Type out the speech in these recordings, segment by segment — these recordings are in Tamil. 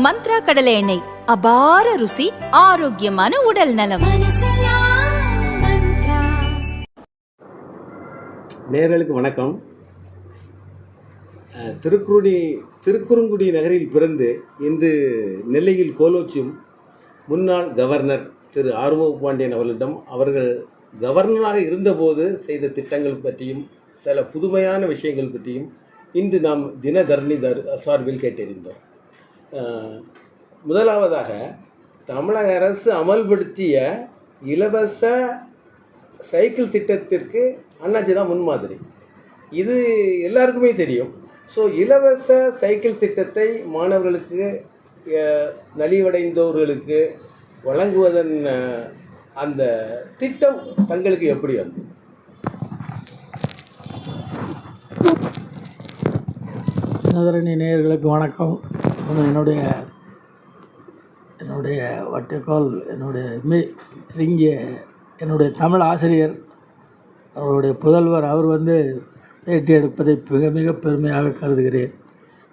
மந்த்ரா கடலை எண்ணெய், அபார ருசி, ஆரோக்கியமான உடல் நலம். நேயர்களுக்கு வணக்கம். திருக்குறுங்குடி நகரில் பிறந்து இன்று நெல்லையில் கோலோச்சும் முன்னாள் கவர்னர் திரு ஆறுமுக பாண்டியன் அவர்களிடம் அவர்கள் கவர்னராக இருந்தபோது செய்த திட்டங்கள் பற்றியும் சில புதுமையான விஷயங்கள் பற்றியும் இன்று நாம் தினதரணி சார்பில் கேட்டறிந்தோம். முதலாவதாக, தமிழக அரசு அமல்படுத்திய இலவச சைக்கிள் திட்டத்திற்கு அண்ணாச்சி தான் முன்மாதிரி. இது எல்லாருக்குமே தெரியும். ஸோ இலவச சைக்கிள் திட்டத்தை மாணவர்களுக்கு, நலிவடைந்தவர்களுக்கு வழங்குவதன் அந்த திட்டம் தங்களுக்கு எப்படி வந்து? தினதரணி நேயர்களுக்கு வணக்கம். என்னுடைய வட்டக்கால் என்னுடைய தமிழ் ஆசிரியர், அவருடைய புதல்வர், அவர் பேட்டி எடுப்பதை மிக மிக பெருமையாக கருதுகிறேன்.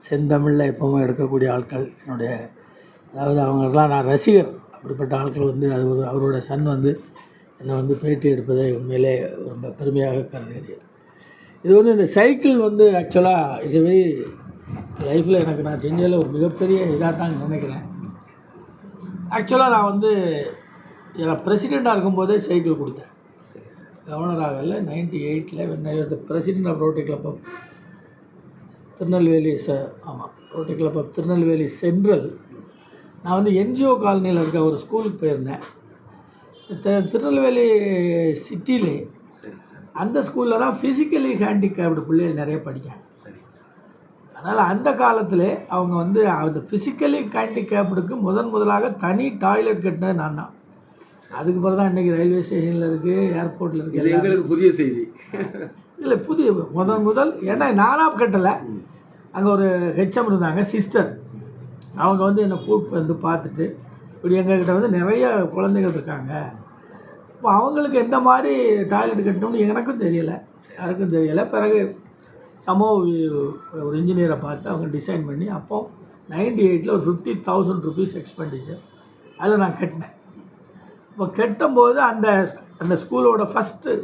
செந்தமிழில் எப்பவும் எடுக்கக்கூடிய ஆட்கள் அதாவது அவங்களெலாம் நான் ரசிகர். அப்படிப்பட்ட ஆட்கள் அவரோட சன் என்னை பேட்டி எடுப்பதை உண்மையிலே ரொம்ப பெருமையாக கருதுகிறேன். இது இந்த சைக்கிள் ஆக்சுவலாக இட்ஸ் வெரி லைஃப்பில் நான் செஞ்சதில் ஒரு மிகப்பெரிய இதாக தான் நினைக்கிறேன். ஆக்சுவலாக நான் பிரசிடெண்ட்டாக இருக்கும்போதே சைக்கிள் கொடுத்தேன். கவர்னராகல 98 when I was the president of Rotary Club of Tirunelveli. Rotary Club of Tirunelveli Central. நான் என்ஜிஓ காலனியில் இருக்க ஒரு ஸ்கூலுக்கு போயிருந்தேன். திருநெல்வேலி சிட்டிலே அந்த ஸ்கூலில் தான் ஃபிசிக்கலி ஹேண்டிகேப்டு பிள்ளைகள் நிறைய படிக்காங்க. அதனால் அந்த காலத்தில் அவங்க அந்த ஃபிசிக்கலி ஹேண்டிகேப்டுக்கு முதலாக தனி டாய்லெட் கட்டினது நான் தான். அதுக்கு பிறகு தான் இன்றைக்கி ரயில்வே ஸ்டேஷனில் இருக்குது, ஏர்போர்ட்டில் இருக்குது. எங்களுக்கு புதிய செய்தி இல்லை, புதிய முதல் ஏன்னா நானாக கட்டலை. அங்கே ஒரு ஹெச்எம் இருந்தாங்க, சிஸ்டர். அவங்க என்னை கூப்பிட்டு பார்த்துட்டு, இப்படி எங்ககிட்ட நிறைய குழந்தைகள் இருக்காங்க, இப்போ அவங்களுக்கு எந்த மாதிரி டாய்லெட் கட்டணும்னு எனக்கும் தெரியலை, யாருக்கும் தெரியலை. பிறகு ஒரு இன்ஜினியரை பார்த்து அவங்க டிசைன் பண்ணி, அப்போது 98 ஒரு 50,000 rupees எக்ஸ்பெண்டிச்சர் அதில் நான் கட்டினேன். இப்போ கட்டும்போது அந்த ஸ்கூலோட ஃபஸ்ட்டு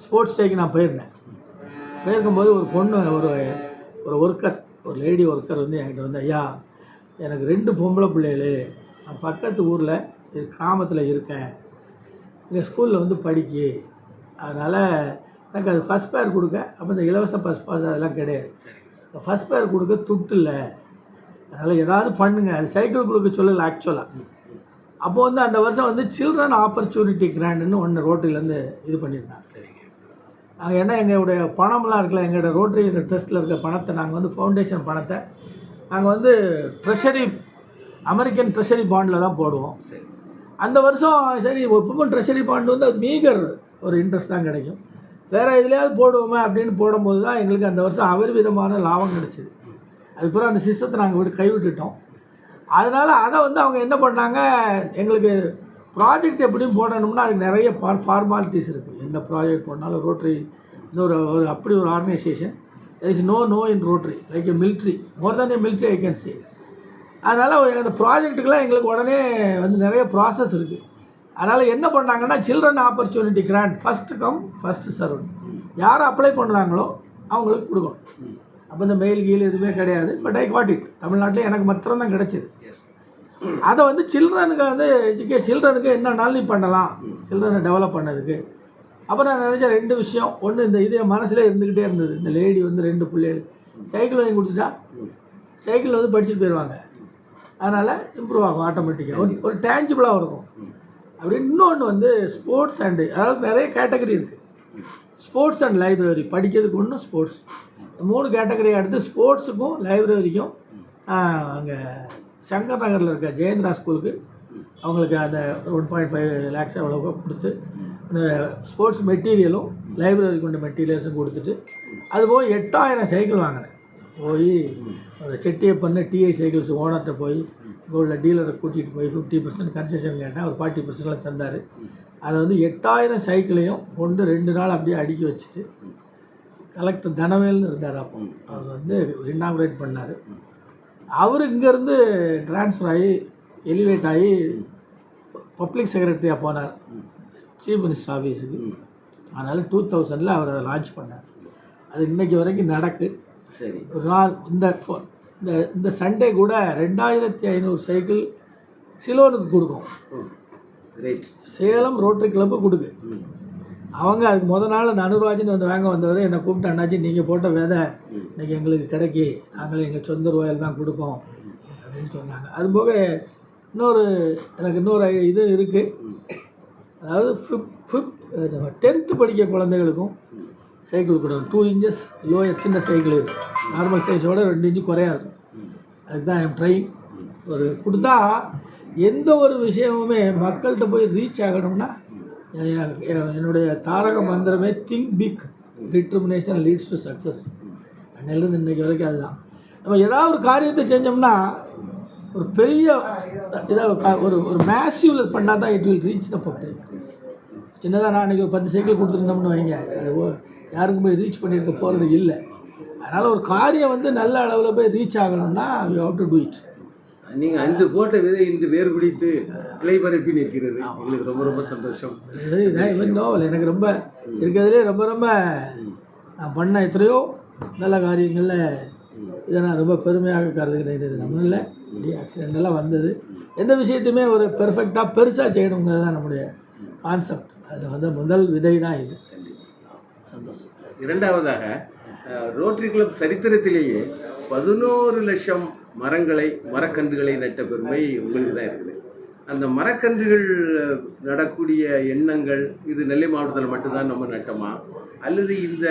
ஸ்போர்ட்ஸ் டேக்கு நான் போயிருக்கும்போது ஒரு பொண்ணு, ஒரு ஒர்க்கர், ஒரு லேடி ஒர்க்கர் என்கிட்ட ஐயா, எனக்கு 2 பொம்பளை பிள்ளைகள், நான் பக்கத்து ஊரில் கிராமத்தில் இருக்கேன், எங்கள் ஸ்கூலில் படிக்கி, அதனால் எனக்கு அது ஃபஸ்ட் பேர் கொடுக்க. அப்போ இந்த இலவச பஸ் பாஸ் அதெல்லாம் கிடையாது. ஃபஸ்ட் பேர் கொடுக்க துட்டு இல்லை, அதனால் ஏதாவது பண்ணுங்க. அது சைக்கிள் கொடுக்க சொல்லலை ஆக்சுவலாக. அப்போது அந்த வருஷம் சில்ட்ரன் ஆப்பர்ச்சுனிட்டி கிராண்டுன்னு ஒன்று ரோட்டரியிலேருந்து இது பண்ணியிருந்தாங்க. சரிங்க. நாங்கள் என்ன எங்களுடைய பணம்லாம் இருக்கல, எங்களோட ரோட்டரி ட்ரஸ்ட்டில் இருக்க பணத்தை நாங்கள் ஃபவுண்டேஷன் பணத்தை நாங்கள் ட்ரெஷரி, அமெரிக்கன் ட்ரெஷரி பாண்டில் தான் போடுவோம். சரி. அந்த வருஷம் சரி எப்பவும் ட்ரெஷரி பாண்டு அது மீகர் ஒரு இன்ட்ரெஸ்ட் தான் கிடைக்கும், வேறு எதுலையாவது போடுவோமே அப்படின்னு போடும்போது தான் எங்களுக்கு அந்த வருஷம் அபரிவிதமான லாபம் கிடைச்சிது. அதுக்கப்புறம் அந்த சிஸ்டத்தை நாங்கள் கைவிட்டுட்டோம். அதனால் அதை அவங்க என்ன பண்ணாங்க, எங்களுக்கு ப்ராஜெக்ட் எப்படியும் போடணும்னா அதுக்கு நிறைய ஃபார்மாலிட்டிஸ் இருக்குது. எந்த ப்ராஜெக்ட் போடனாலும் ரோட்டரி அப்படி ஒரு organisation, there is no in Rotary, like a military, more than a military I can say. அதனால் அந்த ப்ராஜெக்ட்டுக்கெலாம் எங்களுக்கு உடனே நிறைய ப்ராசஸ் இருக்குது. அதனால் என்ன பண்ணாங்கன்னா, children opportunity grant, first come first serve, யார் அப்ளை பண்ணுறாங்களோ அவங்களுக்கு கொடுக்கணும். அப்போ இந்த மெயில் கீழ் எதுவுமே கிடையாது. But I got it. தமிழ்நாட்டில் எனக்கு மாத்திரம் தான் கிடச்சிது. அதை சில்ட்ரனுக்கு சில்ட்ரனுக்கு என்னன்னாலும் நீ பண்ணலாம், சில்ட்ரனை டெவலப் பண்ணதுக்கு. அப்போ நான் நினச்ச 2 விஷயம். ஒன்று, இது என் மனசில் இருந்துக்கிட்டே இருந்தது. இந்த லேடி 2 பிள்ளைகள் சைக்கிள் வாங்கி கொடுத்துட்டா சைக்கிள் படிச்சுட்டு போயிடுவாங்க, அதனால் இம்ப்ரூவ் ஆகும் ஆட்டோமேட்டிக்காக, ஒரு டேஞ்சிபிளாக இருக்கும். அப்படி இன்னொன்று ஸ்போர்ட்ஸ் அண்டு, அதாவது நிறைய கேட்டகரி இருக்குது. ஸ்போர்ட்ஸ் அண்ட் லைப்ரரி, படிக்கிறதுக்கு ஒன்று, ஸ்போர்ட்ஸ், 3 கேட்டகரி எடுத்து ஸ்போர்ட்ஸுக்கும் லைப்ரரிக்கும் அங்கே சங்கர் நகரில் இருக்க ஜெயந்திரா ஸ்கூலுக்கு அவங்களுக்கு அந்த 1.5 lakhs அவ்வளோ கொடுத்து அந்த ஸ்போர்ட்ஸ் மெட்டீரியலும் லைப்ரரி கொண்ட மெட்டீரியல்ஸும் கொடுத்துட்டு, அதுபோல் 8000 சைக்கிள் வாங்கினேன். போய் செட்டியப்பண்ண டிஐ சைக்கிள்ஸ் ஓனர்கிட்ட போய் இங்கே உள்ள டீலரை கூட்டிகிட்டு போய் 50% கன்செஷன் கேட்டேன். அவர் 40% தந்தார். அதை 8000 சைக்கிளையும் கொண்டு 2 நாள் அப்படியே அடுக்கி வச்சுட்டு, கலெக்டர் தனவேல்னு இருந்தார் அப்போ, அவர் இன்னாகுரேட் பண்ணார். அவர் இங்கேருந்து ட்ரான்ஸ்ஃபர் ஆகி எலிவேட் ஆகி பப்ளிக் செக்ரட்டரியாக போனார் சீஃப் மினிஸ்டர் ஆஃபீஸுக்கு. அதனால் 2000 அவர் அதை லான்ச் பண்ணார். அது இன்னைக்கு வரைக்கும் நடக்கு. சரி. ஒரு நாள் இந்த சண்டே கூட 2500 சைக்கிள் சிலோனுக்கு கொடுக்கும். சேலம் ரோட்டரி கிளப்பு கொடுக்கு. அவங்க அதுக்கு நாள் அந்த அனுராஜன் வந்து வாங்க வந்தவர் என்னை கூப்பிட்டு, அண்ணாச்சி நீங்கள் போட்ட விதை இன்னைக்கு எங்களுக்கு கிடைக்கி, நாங்கள் எங்கள் சொந்த ரூபாயில் தான் கொடுப்போம் அப்படின்னு சொன்னாங்க. அதுபோக எனக்கு இன்னொரு இது இருக்குது. அதாவது 10th படிக்க குழந்தைகளுக்கும் சைக்கிள் கொடுக்கணும். 2 inches லோ சின்ன சைக்கிள் இருக்குது. நார்மல் சைஸோட 2 inch குறையா இருக்கும். அதுதான் என் ட்ரை ஒரு கொடுத்தா எந்த ஒரு விஷயமுமே மக்கள்கிட்ட போய் ரீச் ஆகணும்னா என்னுடைய தாரக மந்திரமே think big, determination leads to success. அன்னையிலேருந்து இன்றைக்கி வரைக்கும் அதுதான். நம்ம ஏதாவது ஒரு காரியத்தை செஞ்சோம்னா ஒரு பெரிய இதாக ஒரு மேசிவில் பண்ணால் தான் it will reach the public. சின்னதாக நான் இன்றைக்கி ஒரு 10 சைக்கிள் கொடுத்துருந்தோம்னு வைங்க, யாருக்கும் போய் ரீச் பண்ணியிருக்க போகிறது இல்லை. அதனால் ஒரு காரியம் வந்து நல்ல அளவில் போய் ரீச் ஆகணும்னா we have to do it. நீங்கள் அன்று போட்ட விதை இன்று வேறு பிடித்து கிளை பரப்பி நிற்கிறது. எங்களுக்கு ரொம்ப ரொம்ப சந்தோஷம். நோவல் எனக்கு ரொம்ப இருக்கிறதுலே ரொம்ப நான் பண்ண எத்தனையோ நல்ல காரியங்களில் இதை நான் ரொம்ப பெருமையாக கருதுகிறேன். இது நம்மள ஆக்சிடென்டெல்லாம் வந்தது. எந்த விஷயத்தையுமே ஒரு பெர்ஃபெக்டாக பெருசாக செய்யணுங்கிறது தான் நம்முடைய கான்செப்ட். அதில் வந்து முதல் விதை தான் இது. சந்தோஷம். இரண்டாவதாக ரோட்டரி கிளப் சரித்திரத்திலேயே 11 லட்சம் மரக்கன்றுகளை நட்ட பெருமை உங்களுக்கு தான் இருக்குது. அந்த மரக்கன்றுகள் நடக்கூடிய எண்ணங்கள் இது நெல்லை மாவட்டத்தில் மட்டும்தான் நம்ம நட்டோமா, அல்லது இந்த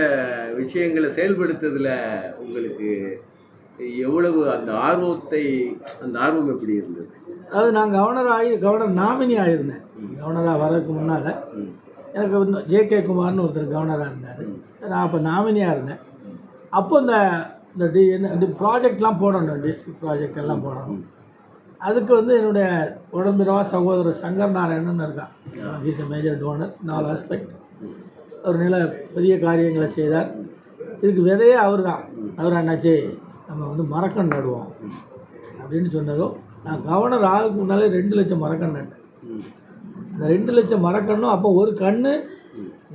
விஷயங்களை செயல்படுத்துறதுல உங்களுக்கு எவ்வளவு அந்த ஆர்வம் எப்படி இருந்தது? அதாவது நான் கவர்னர் நாமினி ஆகியிருந்தேன். கவர்னராக வரதுக்கு முன்னால் எனக்கு ஜே.கே. குமார்னு ஒருத்தர் கவர்னராக இருந்தார். நான் அப்போ நாமினியாக இருந்தேன். அப்போ இந்த ப்ராஜெக்ட்லாம் போடணும், டிஸ்ட்ரிக்ட் ப்ராஜெக்ட் எல்லாம் போடணும். அதுக்கு வந்து என்னுடைய உடம்பிரவா சகோதரர் சங்கர் நாராயணன் இருக்கான். Is a major donor in all aspect. அவர் பெரிய காரியங்களை செய்தார். இதுக்கு விதையே அவர் தான். அவர் அண்ணாச்சி நம்ம வந்து மரக்கன்று நடுவோம் அப்படின்னு சொன்னதோ, நான் கவர்னர் ஆகுக்கு முன்னாலே 2 லட்சம் மரக்கன்று நட்டேன். அந்த 2 லட்சம் மரக்கன்றும் அப்போ ஒரு கன்று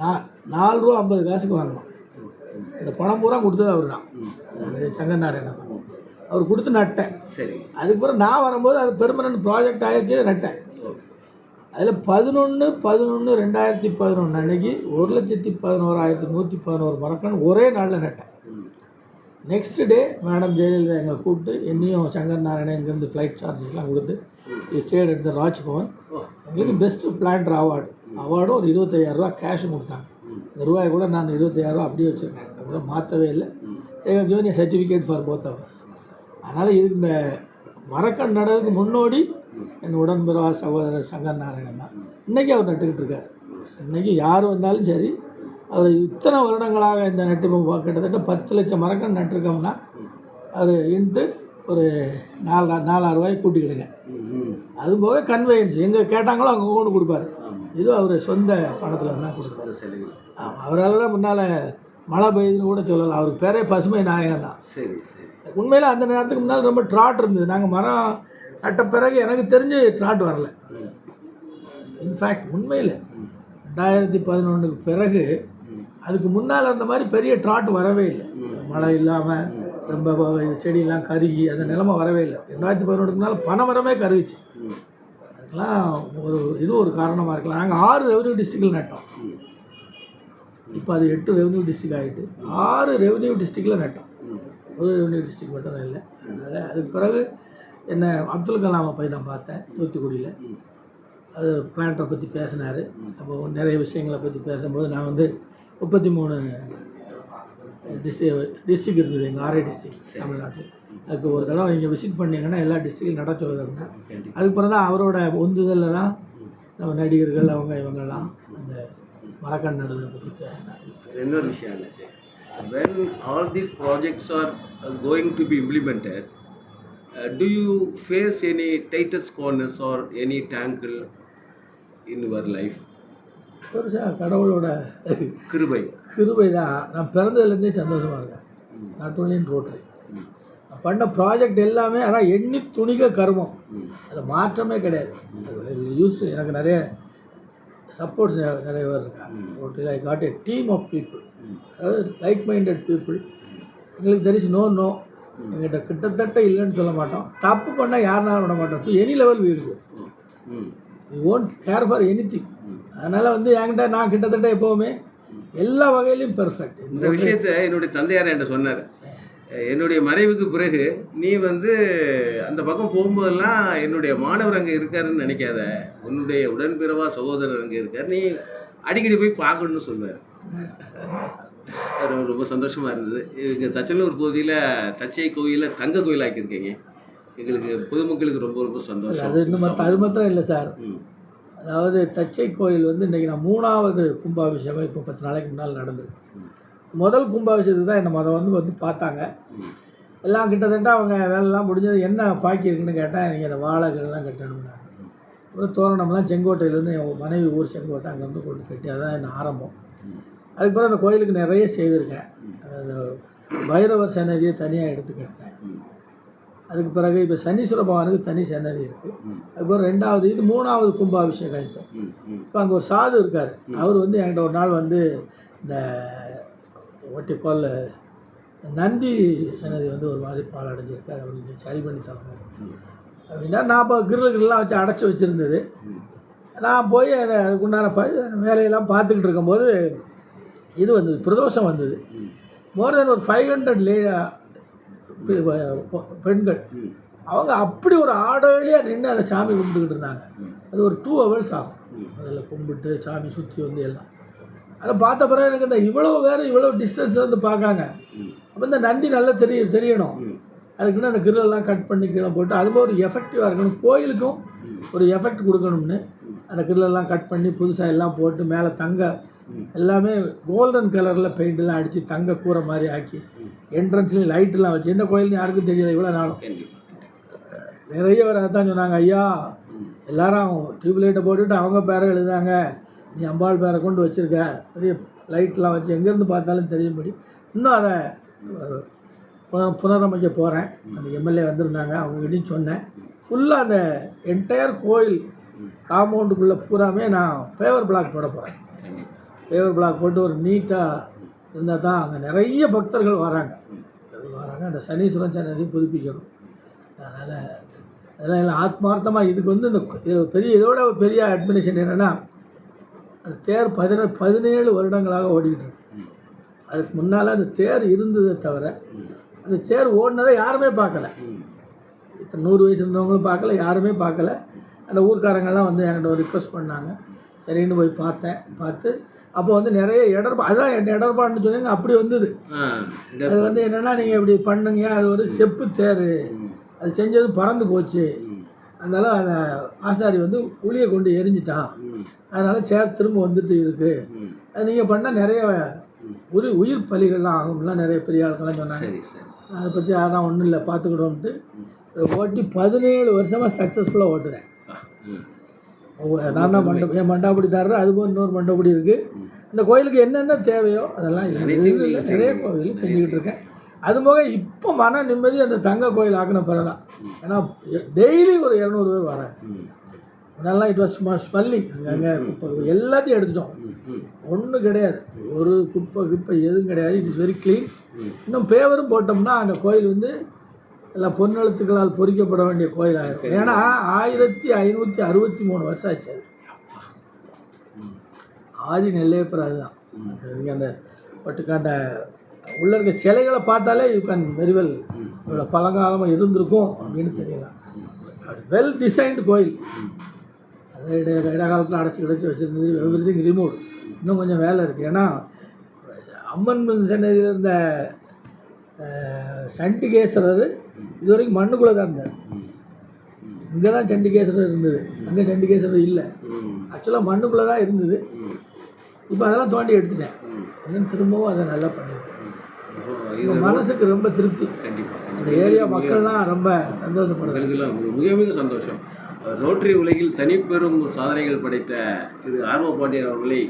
$4.50 வாங்கணும். இந்த பணம் பூரா கொடுத்தது அவர் தான், சங்கர் நாராயணன். அவர் கொடுத்து நட்டேன். சரி. அதுக்கப்புறம் நான் வரும்போது அது பெர்மனன்ட் ப்ராஜெக்ட் ஆகிட்டு நட்டேன். அதில் 11/11/2011 அன்னைக்கு 1,11,111 மரக்கன்று ஒரே நாளில் நட்டேன். நெக்ஸ்ட் டே மேடம் ஜெயலலிதா எங்களை கூப்பிட்டு என்னையும் சங்கர் நாராயணன் இங்கேருந்து ஃப்ளைட் சார்ஜஸ்லாம் கொடுத்து ஸ்டேட் எடுத்த ராஜ்பவன் எங்களுக்கு பெஸ்ட்டு பிளான்டர் அவார்டும் ஒரு 25,000 ரூபா கேஷ் கொடுத்தாங்க. இந்த ரூபாய் கூட நான் 25,000 ரூபா அப்படியே வச்சுருக்கேன். அது கூட மாற்றவே இல்லை. Given a certificate for both of us. அதனால் இதுக்கு இந்த மரக்கன்று நடறதுக்கு முன்னோடி என் உடன்பிறவா சகோதரர் சங்கர் நாராயணன் தான். இன்றைக்கி அவர் நட்டுக்கிட்டு இருக்கார். இன்றைக்கி யார் வந்தாலும் சரி, அவர் இத்தனை வருடங்களாக இந்த நட்டு கிட்டத்தட்ட 10 லட்சம் மரக்கன்று நட்டுருக்கோம்னா அது இன்ட்டு ஒரு 4,000 ரூபாய்க்கு கூட்டிக்கிடுங்க. அதுபோக கன்வேயன்ஸ் எங்கே கேட்டாங்களோ அங்கே கொண்டு கொடுப்பாரு. இது அவர் சொந்த பணத்தில் தான் கொடுப்பாரு. ஆமாம், அவரால் தான் முன்னால் மழை பெய்யுதுன்னு கூட சொல்லலாம். அவருக்கு பேரே பசுமை நாயகம் தான். சரி சரி. உண்மையில் அந்த நேரத்துக்கு முன்னால் ரொம்ப ட்ராட் இருந்தது. நாங்கள் மரம் நட்ட பிறகு எனக்கு தெரிஞ்சு ட்ராட் வரல. இன்ஃபேக்ட் உண்மையில் 2011க்கு பிறகு அதுக்கு முன்னால் இருந்த மாதிரி பெரிய ட்ராட் வரவே இல்லை. மழை இல்லாமல் ரொம்ப செடியெல்லாம் கருகி அந்த நிலைமை வரவே இல்லை. 2011க்கு முன்னால் பனை மரமே கருகிச்சு. அதுக்கெல்லாம் ஒரு காரணமாக இருக்கலாம். நாங்கள் 6 ரெவன்யூ டிஸ்ட்ரிக்டில் நட்டோம். இப்போ அது 8 ரெவன்யூ டிஸ்ட்ரிக்ட் ஆகிட்டு 6 ரெவன்யூ டிஸ்ட்ரிக்டில் நட்டோம். ஒரு ரெவன்யூ டிஸ்ட்ரிக்ட் மட்டும் இல்லை. அதனால் அதுக்கு பிறகு என்ன அப்துல் கலாமை போய் நான் பார்த்தேன் தூத்துக்குடியில். அது பிளான்ட்டை பற்றி பேசினார். அப்போ நிறைய விஷயங்களை பற்றி பேசும்போது நான் வந்து 33 டிஸ்ட்ரிக்ட் இருந்தது எங்கள் ஆர்ஐ டிஸ்ட்ரிக்ட் தமிழ்நாட்டில். அதுக்கு ஒரு தடவை இங்கே விசிட் பண்ணிங்கன்னா எல்லா டிஸ்ட்ரிக்டும் நட சொல்லுறாங்க. அதுக்கப்புறம் தான் அவரோட உந்துதலில் தான் நம்ம நடிகர்கள் இவங்கெல்லாம் அந்த மரக்கன்று நடுவதை பற்றி பேசினாங்க. இன்னொரு விஷயம் இல்லை, when all these projects are going to be implemented, do you face any tightest corners or any tangle in your life? கடவுளோட கிருபை தான். நான் பிறந்ததுலேருந்தே சந்தோஷமாக இருக்கேன். Not only in rotary. பண்ண ப்ராஜெக்ட் எல்லாமே ஆனால் எண்ணி துணிக கருமம், ம். அதில் மாற்றமே கிடையாது. யூஸ் எனக்கு நிறைய சப்போர்ட்ஸ் நிறைய பேர் இருக்காங்க. I got a team of people, அதாவது லைக் மைண்டட் பீப்புள். எங்களுக்கு தெரிஞ்சு நோ எங்கிட்ட கிட்டத்தட்ட இல்லைன்னு சொல்ல மாட்டோம். தப்பு பண்ணால் யாருனாலும் விட மாட்டோம். டு எனி லெவல் வீடு we won't care for any thing. அதனால் வந்து என்கிட்ட நான் கிட்டத்தட்ட எப்போவுமே எல்லா வகையிலையும் பெர்ஃபெக்ட். இந்த விஷயத்த என்னுடைய தந்தையார் என்கிட்ட சொன்னார். என்னுடைய மறைவுக்கு பிறகு நீ வந்து அந்த பக்கம் போகும்போதெல்லாம் என்னுடைய மாணவர் அங்கே இருக்காருன்னு நினைக்காத, உன்னுடைய உடன்பிறவா சகோதரர் அங்கே இருக்கார், நீ அடிக்கடி போய் பார்க்கணும்னு சொல்லுவார். அது ரொம்ப சந்தோஷமாக இருந்தது. இங்கே தச்சனூர் பகுதியில் தச்சை கோயிலில் தங்க கோயில் ஆக்கியிருக்கீங்க. எங்களுக்கு பொதுமக்களுக்கு ரொம்ப ரொம்ப சந்தோஷம். அது இன்னும் அது மாத்திரம் இல்லை சார். அதாவது தச்சை கோயில் வந்து இன்றைக்கி நான் 3வது கும்பாபிஷேகம் இப்போ 10 நாளைக்கு முன்னால் நடந்தது. முதல் கும்பாபிஷேகத்துக்கு தான் என்னை வந்து பார்த்தாங்க. எல்லாம் கிட்டத்தட்ட அவங்க வேலைலாம் முடிஞ்சது. என்ன பாக்கி இருக்குன்னு கேட்டால் நீங்கள் அந்த வாழைகள்லாம் கட்டணும்னாங்க. அப்புறம் தோரணம்லாம் செங்கோட்டையிலேருந்து என் மனைவி ஊர் செங்கோட்டை அங்கேருந்து கொண்டு கட்டி, அதான் என்ன ஆரம்பம். அதுக்கப்புறம் அந்த கோயிலுக்கு நிறைய செய்திருக்கேன். அந்த பைரவர் சன்னதியை தனியாக எடுத்து கட்டினேன். அதுக்கு பிறகு இப்போ சனீஸ்வர பகவானுக்கு தனி சன்னதி இருக்குது. அதுக்கப்புறம் 2வது இது 3வது கும்பாபிஷேகம். இப்போ அங்கே ஒரு சாது இருக்கார். அவர் வந்து என்கிட்ட ஒரு நாள் வந்து இந்த ஒட்டிப்பால் நந்தி சன்னதி வந்து ஒரு மாதிரி பால் அடைஞ்சிருக்கு, அதை நீங்கள் சரி பண்ணி தரணும் அப்படின்னா, நான் இப்போ கிரில்லாம் வச்சு அடைச்சி வச்சுருந்தது. நான் போய் அதுக்குண்டான வேலையெல்லாம் பார்த்துக்கிட்டு இருக்கும்போது இது வந்தது, பிரதோஷம் வந்தது. மோர் தென் ஒரு 500 பெண்கள் அவங்க அப்படி ஒரு ஆடோலியாக நின்று அதை சாமி கும்பிட்டுக்கிட்டு இருந்தாங்க. அது ஒரு 2 hours ஆகும். அதில் கும்பிட்டு சாமி சுற்றி வந்து எல்லாம் அதை பார்த்த பிறகு எனக்கு இந்த இவ்வளோ வேறு இவ்வளோ டிஸ்டன்ஸில் வந்து பார்க்காங்க. அப்போ இந்த நந்தி நல்லா தெரியணும். அதுக்குன்னு அந்த கிரிலெல்லாம் கட் பண்ணி கீழே போட்டு அதுவும் ஒரு எஃபெக்டிவாக இருக்கணும், கோயிலுக்கும் ஒரு எஃபெக்ட் கொடுக்கணும்னு அந்த கிரிலெல்லாம் கட் பண்ணி புதுசாக எல்லாம் போட்டு மேலே தங்க எல்லாமே கோல்டன் கலரில் பெயிண்டெல்லாம் அடித்து தங்க கூரை மாதிரி ஆக்கி என்ட்ரன்ஸ்லேயும் லைட்டெல்லாம் வச்சு, எந்த கோயில்னு யாருக்கும் தெரியல இவ்வளோ நாளும். நிறைய பேர் அதான் சொன்னாங்க, ஐயா எல்லாரும் டியூப்லைட்டை போட்டுட்டு அவங்க பேரை எழுதாங்க, நீ அம்பாள் பேரை கொண்டு வச்சுருக்க, பெரிய லைட்லாம் வச்சு எங்கேருந்து பார்த்தாலும் தெரியும்படி. இன்னும் அதை புனரமைக்க போகிறேன். அந்த எம்எல்ஏ வந்திருந்தாங்க, அவங்ககிட்டையும் சொன்னேன். ஃபுல்லாக அந்த என்டையர் கோயில் காம்பவுண்டுக்குள்ளே பூராமே நான் பேவர் பிளாக் போட போகிறேன். பேவர் பிளாக் போட்டு ஒரு நீட்டாக இருந்தால் தான் அங்கே நிறைய பக்தர்கள் வராங்க. அந்த சனீஸ்வரன் சன்னதி புதுப்பிக்கணும். அதனால் அதெல்லாம் எல்லாம் ஆத்மார்த்தமாக இதுக்கு வந்து இந்த பெரிய இதோட பெரிய அட்மினிஸ்ட்ரேஷன் என்னென்னா, அந்த தேர் 17 வருடங்களாக ஓடிக்கிட்டு இருக்கு. அதுக்கு முன்னால் அந்த தேர் இருந்ததை தவிர அந்த தேர் ஓடினதை யாருமே பார்க்கல. 100 வயசு இருந்தவங்களும் பார்க்கல, யாருமே பார்க்கல. அந்த ஊர்க்காரங்கெல்லாம் வந்து என்கிட்ட ஒரு ரிக்வஸ்ட் பண்ணாங்க. சரின்னு போய் பார்த்து அப்போ வந்து நிறைய அதான் இடர்பாடுன்னு சொன்னீங்க, அப்படி வந்தது. அது வந்து என்னென்னா, நீங்கள் இப்படி பண்ணுங்க, அது ஒரு செப்பு தேர், அது செஞ்சது பறந்து போச்சு. அதனால அந்த ஆசாரி வந்து உளியை கொண்டு எரிஞ்சிட்டான். அதனால் சேர் திரும்ப வந்துட்டு இருக்குது. அது நீங்கள் பண்ணால் நிறைய உயிர் பலிகள்லாம் ஆகும்லாம் நிறைய பெரிய ஆட்கள்லாம் சொன்னாங்க. அதை பற்றி அதான் ஒன்றும் இல்லை, பார்த்துக்கிட்டோம்ட்டு ஓட்டி 17 வருஷமாக சக்ஸஸ்ஃபுல்லாக ஓட்டுறேன். நான் தான் என் மண்டாபடி தர்றேன். அதுக்கும் இன்னொரு மண்டபடி இருக்குது. இந்த கோயிலுக்கு என்னென்ன தேவையோ அதெல்லாம் நிறைய கோயில் செஞ்சுக்கிட்டு இருக்கேன். அது போக இப்போ மன நிம்மதி அந்த தங்க கோயில் ஆக்கின பிறகுதான். ஏன்னா டெய்லி ஒரு 200 பேர் வராங்க. நல்லா இட் வாஸ் ஸ்மெல்லிங். அங்கே குப்பை எல்லாத்தையும் எடுத்துட்டோம், ஒன்றும் கிடையாது, ஒரு குப்பை எதுவும் கிடையாது. It is very clean. இன்னும் பேவரும் போட்டோம்னா அந்த கோயில் வந்து எல்லாம் பொன்னெழுத்துக்களால் பொறிக்கப்பட வேண்டிய கோயில் ஆகிடும். ஏன்னா 1563 வருஷம் ஆச்சு. அது ஆதி நெல்லையப்பர். அதுதான் நீங்கள் அந்த பட்டுக்கு அந்த உள்ள இருக்க சிலைகளை பார்த்தாலே யூ கேன் வெரி வெல் இவ்வளோ பழங்காலமாக இருந்திருக்கும் அப்படின்னு தெரியலாம். வெல் டிசைன்டு கோயில். அதை இடகாலத்தில் அடைச்சி வச்சுருந்தது. Everything remove. இன்னும் கொஞ்சம் வேலை இருக்குது. ஏன்னா அம்மன் சன்னதியில் இருந்த சண்டிகேஸ்வரர் இது வரைக்கும் மண்ணுக்குள்ளே தான் இருந்தார். இங்கே தான் சண்டிகேஸ்வரர் இருந்தது, அங்கே சண்டிகேஸ்வரர் இல்லை. ஆக்சுவலாக மண்ணுக்குள்ளே தான் இருந்தது. இப்போ அதெல்லாம் தோண்டி எடுத்துட்டேன். இன்னும் திரும்பவும் அதை நல்லா பண்ணியிருக்கேன். மனசுக்கு ரொம்ப திருப்தி. கண்டிப்பாக அந்த ஏரியா மக்கள்லாம் ரொம்ப சந்தோஷப்படுறாங்க. மிக மிக சந்தோஷம். ரோட்டரி உலகில் தனிப்பெரும் சாதனைகள் படைத்த திரு ஆர்வ பாண்டியன் அவர்களை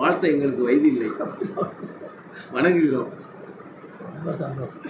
வாழ்த்த எங்களுக்கு வயது இல்லை. வணங்குகிறோம். ரொம்ப சந்தோஷம்.